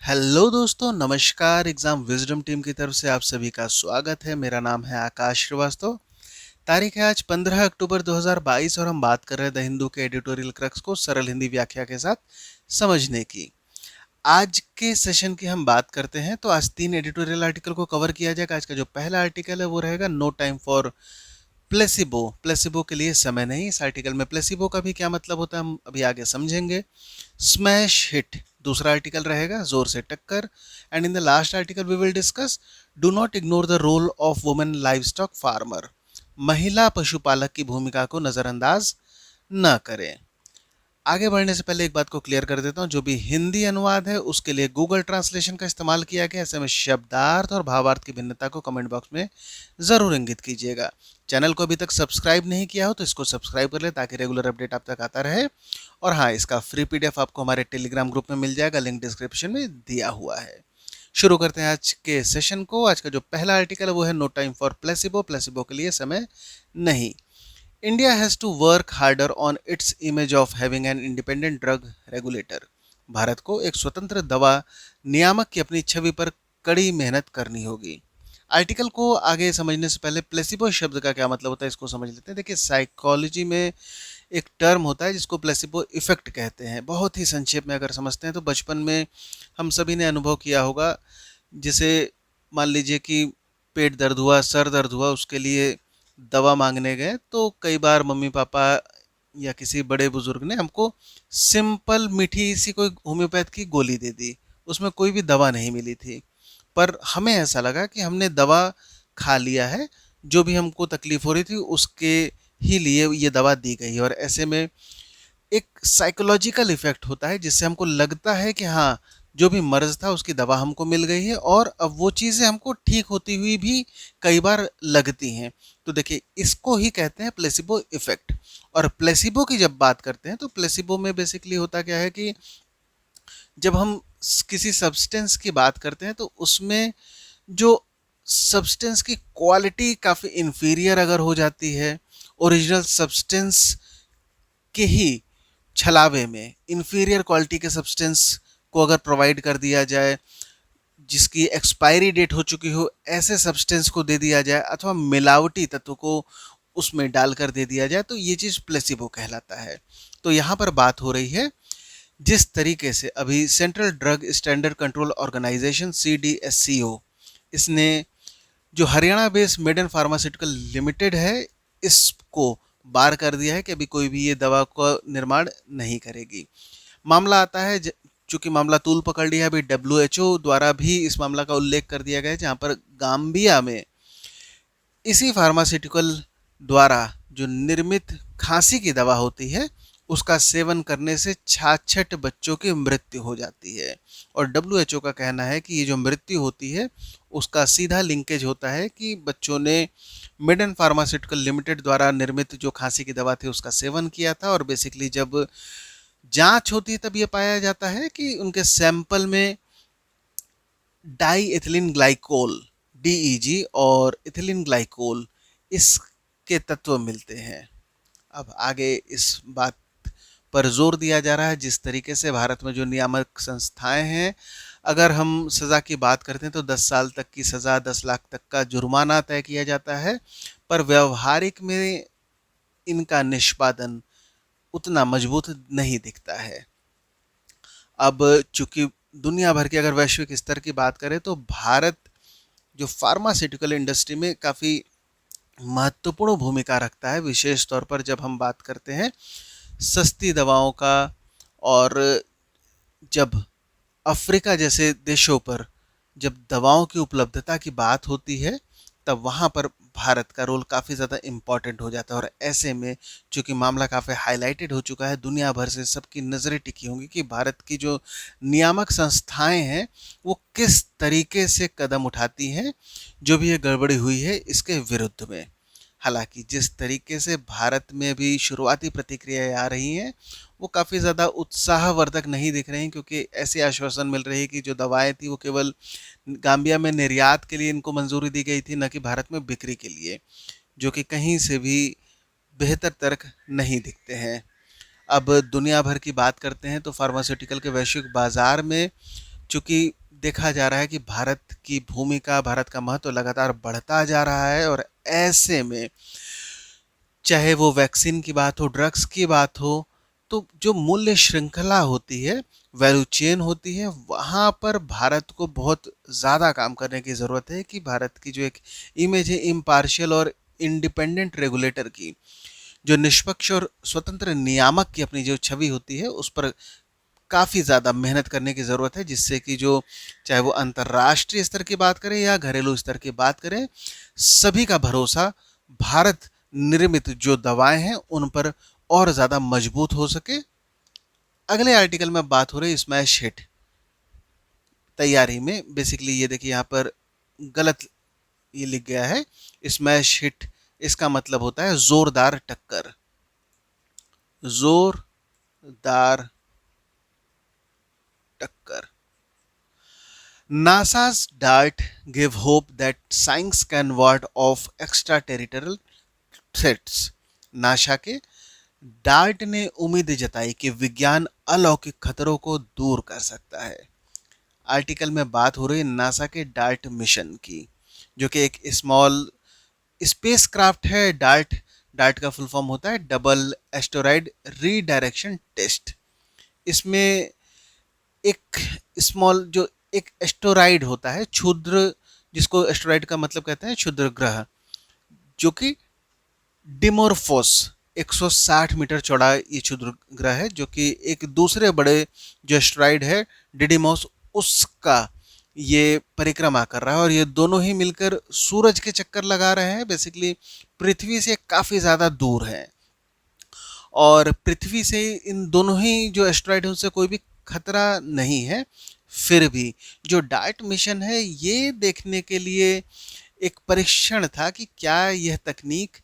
Hello दोस्तों, नमस्कार। Exam wisdom team की तरफ से आप सभी का स्वागत है। मेरा नाम है आकाश श्रीवास्तव। तारीख है आज 15 अक्टूबर 2022 और हम बात कर रहे हैं द हिंदू के एडिटोरियल क्रक्स को सरल हिंदी व्याख्या के साथ समझने की। आज के सेशन की हम बात करते हैं तो आज 3 एडिटोरियल आर्टिकल को कवर किया जाएगा। आज का जो पहला आर्टिकल है वो रहेगा no time for placebo. Placebo के लिए समय नहीं। इस आर्टिकल में प्लेसिबो का भी क्या मतलब होता है हम अभी आगे समझेंगे। स्मैश हिट दूसरा आर्टिकल रहेगा, जोर से टक्कर। And in the last article we will discuss do not ignore the role of women livestock farmer. महिला पशुपालक की भूमिका को नजरअंदाज न करें। आगे बढ़ने से पहले एक बात को क्लियर कर देता हूँ, जो भी हिंदी अनुवाद है उसके लिए गूगल ट्रांसलेशन का इस्तेमाल किया गया। ऐसे में शब्दार्थ और भावार्थ की भिन्नता को कमेंट बॉक्स में ज़रूर इंगित कीजिएगा। चैनल को अभी तक सब्सक्राइब नहीं किया हो तो इसको सब्सक्राइब कर ले ताकि रेगुलर अपडेट आप तक आता रहे। और हाँ, इसका फ्री पीडीएफ आपको हमारे टेलीग्राम ग्रुप में मिल जाएगा, लिंक डिस्क्रिप्शन में दिया हुआ है। शुरू करते हैं आज के सेशन को। आज का जो पहला आर्टिकल है वो है no time for placebo. Placebo के लिए समय नहीं। India has to work harder on its image of having an independent drug regulator. Bharat को एक स्वतंत्र दवा नियामक की अपनी छवि पर कड़ी मेहनत करनी होगी। आर्टिकल को आगे समझने से पहले प्लेसिबो शब्द का क्या मतलब होता है इसको समझ लेते हैं। देखिए, साइकोलॉजी में एक टर्म होता है जिसको प्लेसिबो इफेक्ट कहते हैं। बहुत ही संक्षेप में अगर समझते हैं तो बचपन में हम सभी ने अनुभव किया होगा। जैसे मान लीजिए कि पेट दर्द हुआ, सर दर्द हुआ, उसके लिए दवा मांगने गए तो कई बार मम्मी पापा या किसी बड़े बुजुर्ग ने हमको सिंपल मीठी सी कोई होम्योपैथ की गोली दे दी। उसमें कोई भी दवा नहीं मिली थी, पर हमें ऐसा लगा कि हमने दवा खा लिया है। जो भी हमको तकलीफ हो रही थी उसके ही लिए ये दवा दी गई है। और ऐसे में एक साइकोलॉजिकल इफेक्ट होता है जिससे हमको लगता है कि हाँ, जो भी मर्ज था उसकी दवा हमको मिल गई है और अब वो चीज़ें हमको ठीक होती हुई भी कई बार लगती हैं। तो देखिए, इसको ही कहते हैं प्लेसिबो इफेक्ट। और प्लेसिबो की जब बात करते हैं तो प्लेसिबो में बेसिकली होता क्या है कि जब हम किसी सब्सटेंस की बात करते हैं तो उसमें जो सब्सटेंस की क्वालिटी काफ़ी इंफीरियर अगर हो जाती है, ओरिजिनल सब्सटेंस के ही छलावे में इंफीरियर क्वालिटी के सब्सटेंस को अगर प्रोवाइड कर दिया जाए, जिसकी एक्सपायरी डेट हो चुकी हो, ऐसे सब्सटेंस को दे दिया जाए अथवा मिलावटी तत्व को उसमें डालकर दे दिया जाए, तो ये चीज़ प्लेसिबो कहलाता है। तो यहाँ पर बात हो रही है जिस तरीके से अभी central drug standard control organisation CDSCO, इसने जो Haryana based Maiden pharmaceutical limited है इसको बार कर दिया है कि अभी कोई भी ये दवा का निर्माण नहीं करेगी। मामला आता है, चूंकि मामला तूल पकड़ लिया है, अभी WHO द्वारा भी इस मामला का उल्लेख कर दिया गया है, जहां पर गाम्बिया में इसी फार्मास्यूटिकल द्वारा जो निर्मित खांसी की दवा होती है उसका सेवन करने से 66 बच्चों की मृत्यु हो जाती है। और WHO का कहना है कि ये जो मृत्यु होती है उसका सीधा लिंकेज होता है कि बच्चों ने मेडन फार्मास्यूटिकल लिमिटेड द्वारा निर्मित जो खांसी की दवा थी उसका सेवन किया था। और बेसिकली जब जांच होती है तब ये पाया जाता है कि उनके सैंपल में डाई एथिलीन ग्लाइकोल DEG और इथिलीन ग्लाइकोल इसके तत्व मिलते हैं। अब आगे इस बात पर जोर दिया जा रहा है जिस तरीके से भारत में जो नियामक संस्थाएं हैं, अगर हम सज़ा की बात करते हैं तो 10 साल तक की सज़ा, 10 लाख तक का जुर्माना तय किया जाता है, पर व्यवहारिक में इनका निष्पादन उतना मजबूत नहीं दिखता है। अब चूंकि दुनिया भर की अगर वैश्विक स्तर की बात करें तो भारत जो फार्मास्यूटिकल इंडस्ट्री में काफ़ी महत्वपूर्ण भूमिका रखता है, विशेष तौर पर जब हम बात करते हैं सस्ती दवाओं का। और जब अफ्रीका जैसे देशों पर जब दवाओं की उपलब्धता की बात होती है तब वहाँ पर भारत का रोल काफ़ी ज़्यादा इम्पॉर्टेंट हो जाता है। और ऐसे में चूंकि मामला काफ़ी हाईलाइटेड हो चुका है, दुनिया भर से सबकी नज़रें टिकी होंगी कि भारत की जो नियामक संस्थाएं हैं वो किस तरीके से कदम उठाती हैं जो भी ये गड़बड़ी हुई है इसके विरुद्ध में। हालांकि जिस तरीके से भारत में भी शुरुआती प्रतिक्रियाएं आ रही हैं वो काफ़ी ज़्यादा उत्साहवर्धक नहीं दिख रही, क्योंकि ऐसे आश्वासन मिल रही है कि जो दवाएं थी वो केवल गाम्बिया में निर्यात के लिए इनको मंजूरी दी गई थी, न कि भारत में बिक्री के लिए, जो कि कहीं से भी बेहतर तर्क नहीं दिखते हैं। अब दुनिया भर की बात करते हैं तो फार्मास्यूटिकल के वैश्विक बाजार में चूंकि देखा जा रहा है कि भारत की भूमिका, भारत का महत्व लगातार बढ़ता जा रहा है, और ऐसे में चाहे वो वैक्सीन की बात हो, ड्रग्स की बात हो, तो जो मूल्य श्रृंखला होती है, वैल्यू चेन होती है, वहाँ पर भारत को बहुत ज़्यादा काम करने की ज़रूरत है कि भारत की जो एक इमेज है इम्पार्शियल और इंडिपेंडेंट रेगुलेटर की, जो निष्पक्ष और स्वतंत्र नियामक की अपनी जो छवि होती है, उस पर काफ़ी ज़्यादा मेहनत करने की ज़रूरत है, जिससे कि जो चाहे वो अंतर्राष्ट्रीय स्तर की बात करें या घरेलू स्तर की बात करें, सभी का भरोसा भारत निर्मित जो दवाएं हैं उन पर और ज़्यादा मजबूत हो सके। अगले आर्टिकल में बात हो रही है स्मैश हिट तैयारी में। बेसिकली ये देखिए यहाँ पर गलत ये लिख गया है, स्मैश हिट इसका मतलब होता है जोरदार टक्कर, जोरदार टक्कर। NASA's DART give hope that science can ward off extraterritorial threats. NASA के डार्ट ने उम्मीद जताई कि विज्ञान अलौकिक खतरों को दूर कर सकता है। आर्टिकल में बात हो रही है नासा के डार्ट मिशन की, जो कि एक स्मॉल स्पेस क्राफ्ट है। डार्ट डार्ट का फुल फॉर्म होता है डबल एस्टेरॉयड रीडायरेक्शन टेस्ट। इसमें एक स्मॉल जो एक एस्टेरॉयड होता है, क्षुद्र, जिसको एस्टेरॉयड का मतलब कहते हैं क्षुद्र ग्रह, जो कि डिमोर्फोस 160 मीटर चौड़ा ये क्षुद्र ग्रह है, जो कि एक दूसरे बड़े जो एस्टेरॉयड है डिडिमोस, उसका ये परिक्रमा कर रहा है, और ये दोनों ही मिलकर सूरज के चक्कर लगा रहे हैं। बेसिकली पृथ्वी से काफ़ी ज़्यादा दूर है, और पृथ्वी से इन दोनों ही जो एस्टेरॉयड है उनसे कोई भी खतरा नहीं है। फिर भी जो डार्ट मिशन है ये देखने के लिए एक परीक्षण था कि क्या यह तकनीक,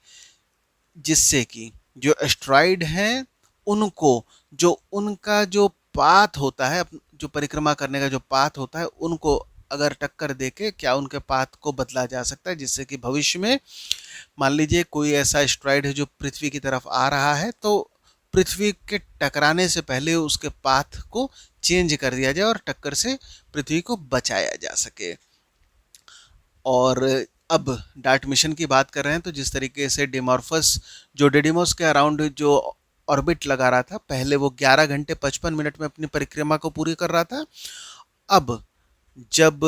जिससे कि जो एस्टेरॉयड हैं उनको, जो उनका जो पाथ होता है, जो परिक्रमा करने का जो पाथ होता है, उनको अगर टक्कर देके क्या उनके पाथ को बदला जा सकता है, जिससे कि भविष्य में मान लीजिए कोई ऐसा एस्टेरॉयड है जो पृथ्वी की तरफ आ रहा है, तो पृथ्वी के टकराने से पहले उसके पाथ को चेंज कर दिया जाए और टक्कर से पृथ्वी को बचाया जा सके। और अब डार्ट मिशन की बात कर रहे हैं, तो जिस तरीके से डिमॉर्फस जो डिडिमोस के अराउंड जो ऑर्बिट लगा रहा था, पहले वो 11 घंटे 55 मिनट में अपनी परिक्रमा को पूरी कर रहा था। अब जब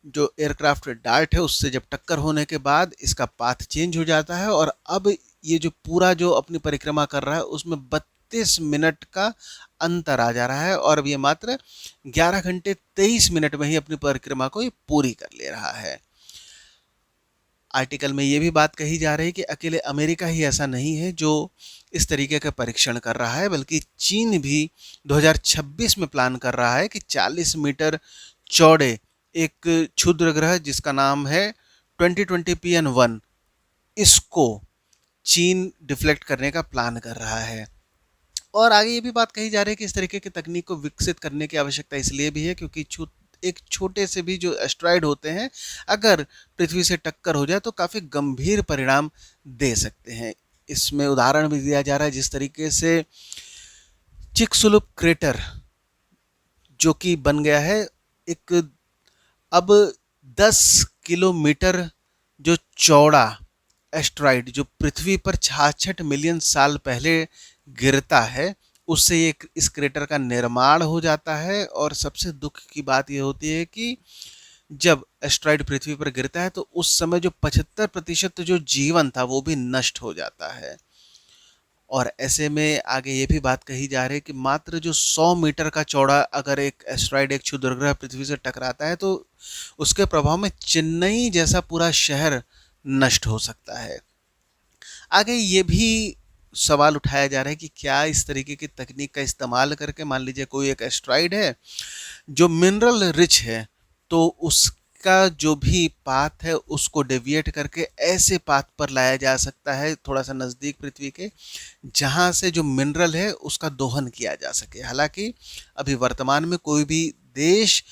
जो एयरक्राफ्ट डार्ट है उससे जब टक्कर होने के बाद इसका पाथ चेंज हो जाता है, और अब ये जो पूरा जो अपनी परिक्रमा कर रहा है उसमें 32 मिनट का अंतर आ जा रहा है, और अब ये मात्र 11 घंटे 23 मिनट में ही अपनी परिक्रमा को ये पूरी कर ले रहा है। आर्टिकल में ये भी बात कही जा रही है कि अकेले अमेरिका ही ऐसा नहीं है जो इस तरीके का परीक्षण कर रहा है, बल्कि चीन भी 2026 में प्लान कर रहा है कि 40 मीटर चौड़े एक क्षुद्र ग्रह जिसका नाम है 2020 PN1, इसको चीन डिफ्लेक्ट करने का प्लान कर रहा है। और आगे ये भी बात कही जा रही है कि इस तरीके की तकनीक को विकसित करने की आवश्यकता इसलिए भी है क्योंकि एक छोटे से भी जो एस्टेरॉयड होते हैं, अगर पृथ्वी से टक्कर हो जाए तो काफ़ी गंभीर परिणाम दे सकते हैं। इसमें उदाहरण भी दिया जा रहा है, जिस तरीके से चिकसुलुप क्रेटर जो कि बन गया है एक अब 10 किलोमीटर जो चौड़ा एस्टेरॉयड, जो पृथ्वी पर 66 मिलियन साल पहले गिरता है, उससे ये इस क्रेटर का निर्माण हो जाता है। और सबसे दुख की बात ये होती है कि जब एस्टेरॉयड पृथ्वी पर गिरता है तो उस समय जो 75% जो जीवन था वो भी नष्ट हो जाता है। और ऐसे में आगे ये भी बात कही जा रही है कि मात्र जो 100 मीटर का चौड़ा अगर एक एस्टेरॉयड, एक क्षुद्रग्रह पृथ्वी से टकराता है तो उसके प्रभाव में चेन्नई जैसा पूरा शहर नष्ट हो सकता है। आगे ये भी सवाल उठाया जा रहा है कि क्या इस तरीके की तकनीक का इस्तेमाल करके, मान लीजिए कोई एक एस्टेरॉयड है जो मिनरल रिच है, तो उसका जो भी पाथ है उसको डेविएट करके ऐसे पाथ पर लाया जा सकता है थोड़ा सा नज़दीक पृथ्वी के, जहाँ से जो मिनरल है उसका दोहन किया जा सके। हालांकि अभी वर्तमान में कोई भी देश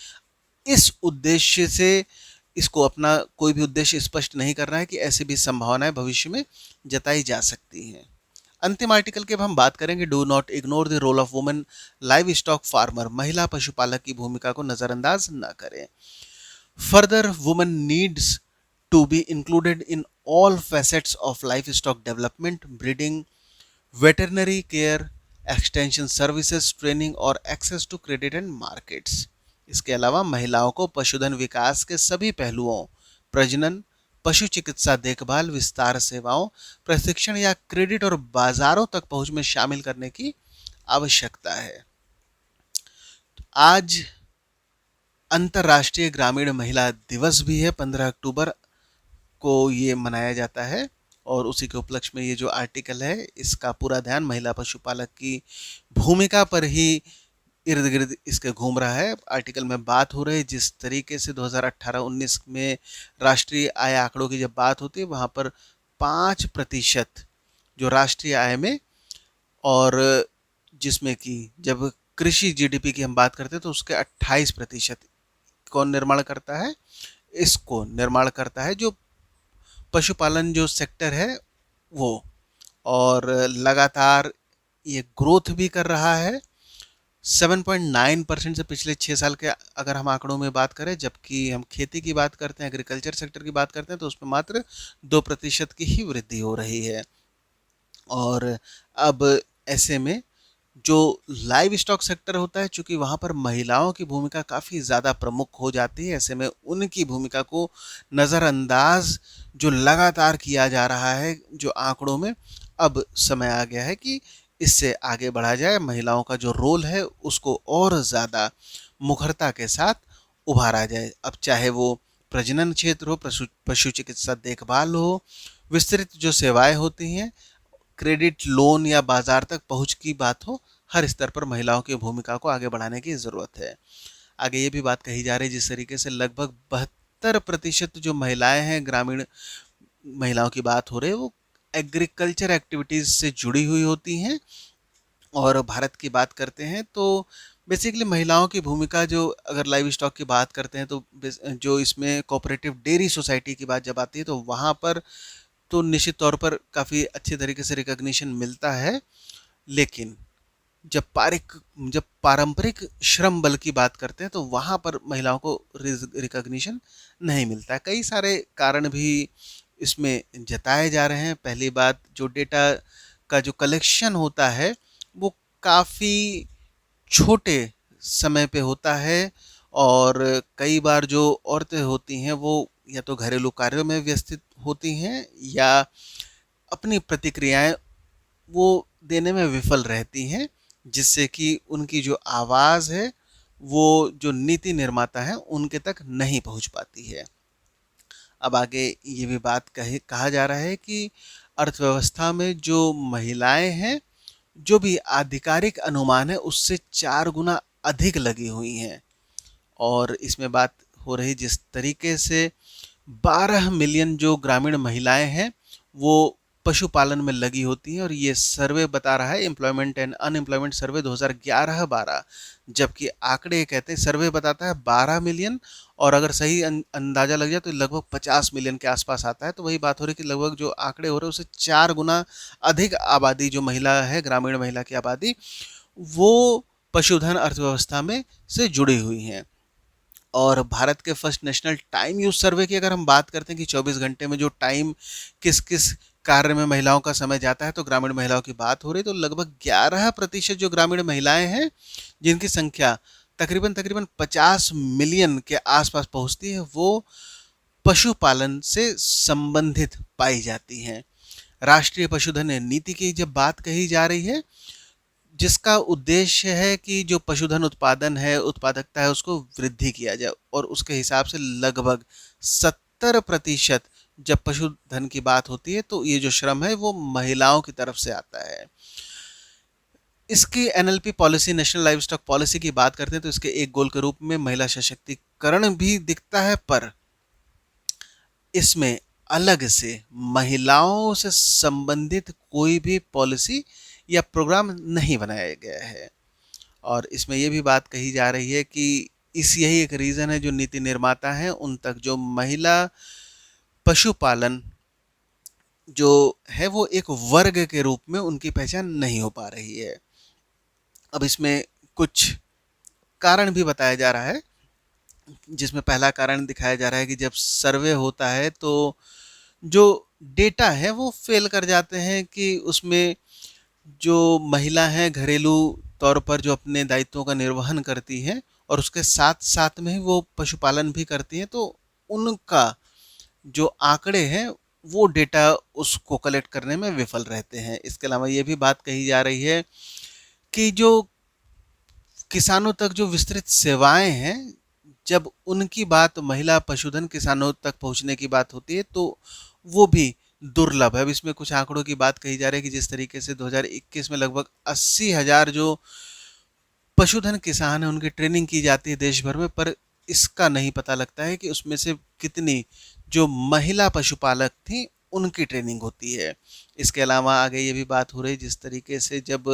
इस उद्देश्य से इसको अपना कोई भी उद्देश्य स्पष्ट नहीं कर रहा है कि ऐसी भी संभावनाएं भविष्य में जताई जा सकती हैं। अंतिम आर्टिकल की अब हम बात करेंगे, do not ignore the role of women livestock farmer, महिला पशुपालक की भूमिका को नजरअंदाज न करें। Further, women needs to be included in all facets of livestock development, breeding, veterinary care, extension services, training और access to credit and markets. इसके अलावा महिलाओं को पशुधन विकास के सभी पहलुओं, प्रजनन, पशु चिकित्सा देखभाल, विस्तार सेवाओं, प्रशिक्षण या क्रेडिट और बाजारों तक पहुंच में शामिल करने की आवश्यकता है। आज अंतर्राष्ट्रीय ग्रामीण महिला दिवस भी है, 15 अक्टूबर को ये मनाया जाता है और उसी के उपलक्ष्य में ये जो आर्टिकल है इसका पूरा ध्यान महिला पशुपालक की भूमिका पर ही इर्द गिर्द इसके घूम रहा है। आर्टिकल में बात हो रही है जिस तरीके से 2018-19 में राष्ट्रीय आय आंकड़ों की जब बात होती है वहाँ पर 5% जो राष्ट्रीय आय में, और जिसमें कि जब कृषि जीडीपी की हम बात करते हैं तो उसके 28% कौन निर्माण करता है, इसको निर्माण करता है जो पशुपालन जो सेक्टर है वो। और लगातार ये ग्रोथ भी कर रहा है 7.9% से पिछले 6 साल के अगर हम आंकड़ों में बात करें, जबकि हम खेती की बात करते हैं, एग्रीकल्चर सेक्टर की बात करते हैं तो उसमें मात्र 2% की ही वृद्धि हो रही है। और अब ऐसे में जो लाइव स्टॉक सेक्टर होता है, चूंकि वहाँ पर महिलाओं की भूमिका काफ़ी ज़्यादा प्रमुख हो जाती है, ऐसे में उनकी भूमिका को नज़रअंदाज जो लगातार किया जा रहा है जो आंकड़ों में, अब समय आ गया है कि इससे आगे बढ़ा जाए, महिलाओं का जो रोल है उसको और ज़्यादा मुखरता के साथ उभारा जाए। अब चाहे वो प्रजनन क्षेत्र हो, पशु चिकित्सा देखभाल हो, विस्तृत जो सेवाएं होती हैं, क्रेडिट, लोन या बाजार तक पहुंच की बात हो, हर स्तर पर महिलाओं की भूमिका को आगे बढ़ाने की ज़रूरत है। आगे ये भी बात कही जा रही है जिस तरीके से लगभग 72% जो महिलाएं हैं, ग्रामीण महिलाओं की बात हो रही है, वो एग्रीकल्चर एक्टिविटीज़ से जुड़ी हुई होती हैं। और भारत की बात करते हैं तो बेसिकली महिलाओं की भूमिका, जो अगर लाइव स्टॉक की बात करते हैं तो जो इसमें कोऑपरेटिव डेयरी सोसाइटी की बात जब आती है तो वहाँ पर तो निश्चित तौर पर काफ़ी अच्छे तरीके से रिकॉग्निशन मिलता है। लेकिन जब पारंपरिक श्रम बल की बात करते हैं तो वहाँ पर महिलाओं को रिकॉग्निशन नहीं मिलता है। कई सारे कारण भी इसमें जताए जा रहे हैं। पहली बात, जो डेटा का जो कलेक्शन होता है वो काफ़ी छोटे समय पे होता है और कई बार जो औरतें होती हैं वो या तो घरेलू कार्यों में व्यस्तित होती हैं या अपनी प्रतिक्रियाएं वो देने में विफल रहती हैं, जिससे कि उनकी जो आवाज़ है वो जो नीति निर्माता है उनके तक नहीं पहुंच पाती है। अब आगे ये भी बात कहा जा रहा है कि अर्थव्यवस्था में जो महिलाएं हैं, जो भी आधिकारिक अनुमान है उससे 4 गुना अधिक लगी हुई हैं। और इसमें बात हो रही जिस तरीके से 12 मिलियन जो ग्रामीण महिलाएं हैं वो पशुपालन में लगी होती हैं, और ये सर्वे बता रहा है एम्प्लॉयमेंट एंड अनएम्प्लॉयमेंट सर्वे 2011-12, जबकि आंकड़े कहते हैं, सर्वे बताता है 12 मिलियन और अगर सही अंदाजा लग जाए तो लगभग 50 मिलियन के आसपास आता है। तो वही बात हो रही है कि लगभग जो आंकड़े हो रहे हैं उससे 4 गुना अधिक आबादी जो महिला है, ग्रामीण महिला की आबादी, वो पशुधन अर्थव्यवस्था में से जुड़ी हुई हैं। और भारत के फर्स्ट नेशनल टाइम यूज सर्वे की अगर हम बात करते हैं कि 24 घंटे में जो टाइम किस किस कार्य में महिलाओं का समय जाता है, तो ग्रामीण महिलाओं की बात हो रही तो लगभग 11% जो ग्रामीण महिलाएं हैं जिनकी संख्या तकरीबन तकरीबन 50 मिलियन के आसपास पहुंचती है, वो पशुपालन से संबंधित पाई जाती हैं। राष्ट्रीय पशुधन नीति की जब बात कही जा रही है, जिसका उद्देश्य है कि जो पशुधन उत्पादन है, उत्पादकता है, उसको वृद्धि किया जाए, और उसके हिसाब से लगभग 70% जब पशुधन की बात होती है तो ये जो श्रम है वो महिलाओं की तरफ से आता है। इसकी NLP policy, national live stock policy की बात करते हैं तो इसके एक गोल के रूप में महिला सशक्तिकरण भी दिखता है, पर इसमें अलग से महिलाओं से संबंधित कोई भी पॉलिसी या प्रोग्राम नहीं बनाया गया है। और इसमें ये भी बात कही जा रही है कि यही एक रीज़न है जो नीति निर्माता हैं उन तक जो महिला पशुपालन जो है वो एक वर्ग के रूप में उनकी पहचान नहीं हो पा रही है। अब इसमें कुछ कारण भी बताया जा रहा है, जिसमें पहला कारण दिखाया जा रहा है कि जब सर्वे होता है तो जो डेटा है वो फेल कर जाते हैं कि उसमें जो महिला हैं घरेलू तौर पर जो अपने दायित्वों का निर्वहन करती हैं और उसके साथ साथ में ही वो पशुपालन भी करती हैं, तो उनका जो आंकड़े हैं वो डेटा उसको कलेक्ट करने में विफल रहते हैं। इसके अलावा ये भी बात कही जा रही है कि जो किसानों तक जो विस्तृत सेवाएं हैं, जब उनकी बात महिला पशुधन किसानों तक पहुंचने की बात होती है तो वो भी दुर्लभ है। अब इसमें कुछ आंकड़ों की बात कही जा रही है कि जिस तरीके से 2021 में लगभग 80,000 जो पशुधन किसान हैं उनकी ट्रेनिंग की जाती है देश भर में, पर इसका नहीं पता लगता है कि उसमें से कितनी जो महिला पशुपालक थी उनकी ट्रेनिंग होती है। इसके अलावा आगे ये भी बात हो रही है जिस तरीके से जब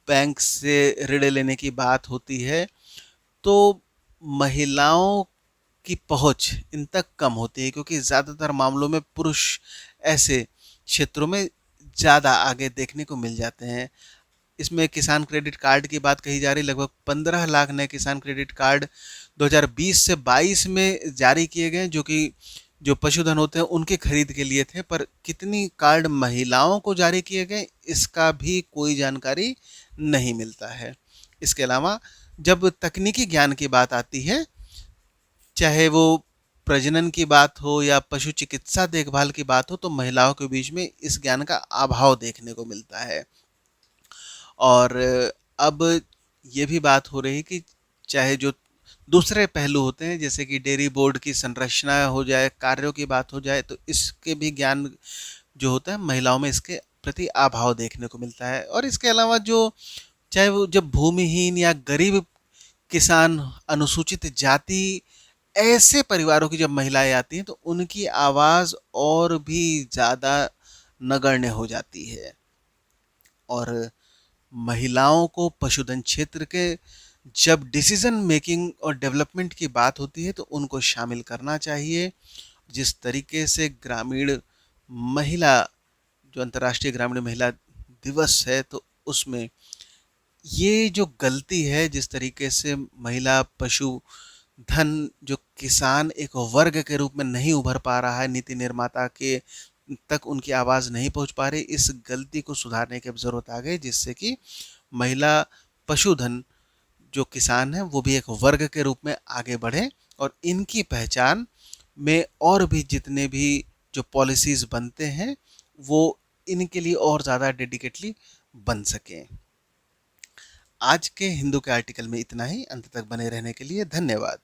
बैंक से ऋण लेने की बात होती है तो महिलाओं की पहुंच इन तक कम होती है, क्योंकि ज़्यादातर मामलों में पुरुष ऐसे क्षेत्रों में ज़्यादा आगे देखने को मिल जाते हैं। इसमें किसान क्रेडिट कार्ड की बात कही जा रही, लगभग 15 लाख नए किसान क्रेडिट कार्ड 2020 से 22 में जारी किए गए, जो कि जो पशुधन होते हैं उनके खरीद के लिए थे, पर कितनी कार्ड महिलाओं को जारी किए गए इसका भी कोई जानकारी नहीं मिलता है। इसके अलावा जब तकनीकी ज्ञान की बात आती है, चाहे वो प्रजनन की बात हो या पशु चिकित्सा देखभाल की बात हो, तो महिलाओं के बीच में इस ज्ञान का अभाव देखने को मिलता है। और अब ये भी बात हो रही कि चाहे जो दूसरे पहलू होते हैं जैसे कि डेयरी बोर्ड की संरचना हो जाए, कार्यों की बात हो जाए, तो इसके भी ज्ञान जो होता है महिलाओं में इसके प्रति अभाव देखने को मिलता है। और इसके अलावा जो चाहे वो जब भूमिहीन या गरीब किसान, अनुसूचित जाति ऐसे परिवारों की जब महिलाएं आती हैं तो उनकी आवाज़ और भी ज़्यादा नगण्य हो जाती है। और महिलाओं को पशुधन क्षेत्र के जब डिसीजन मेकिंग और डेवलपमेंट की बात होती है तो उनको शामिल करना चाहिए। जिस तरीके से ग्रामीण महिला, जो अंतर्राष्ट्रीय ग्रामीण महिला दिवस है, तो उसमें ये जो गलती है, जिस तरीके से महिला पशु धन जो किसान एक वर्ग के रूप में नहीं उभर पा रहा है, नीति निर्माता के तक उनकी आवाज़ नहीं पहुंच पा रही, इस गलती को सुधारने की अब ज़रूरत आ गई, जिससे कि महिला पशुधन जो किसान हैं वो भी एक वर्ग के रूप में आगे बढ़े और इनकी पहचान में और भी जितने भी जो पॉलिसीज़ बनते हैं वो इनके लिए और ज़्यादा डेडिकेटली बन सकें। आज के हिंदू के आर्टिकल में इतना ही। अंत तक बने रहने के लिए धन्यवाद।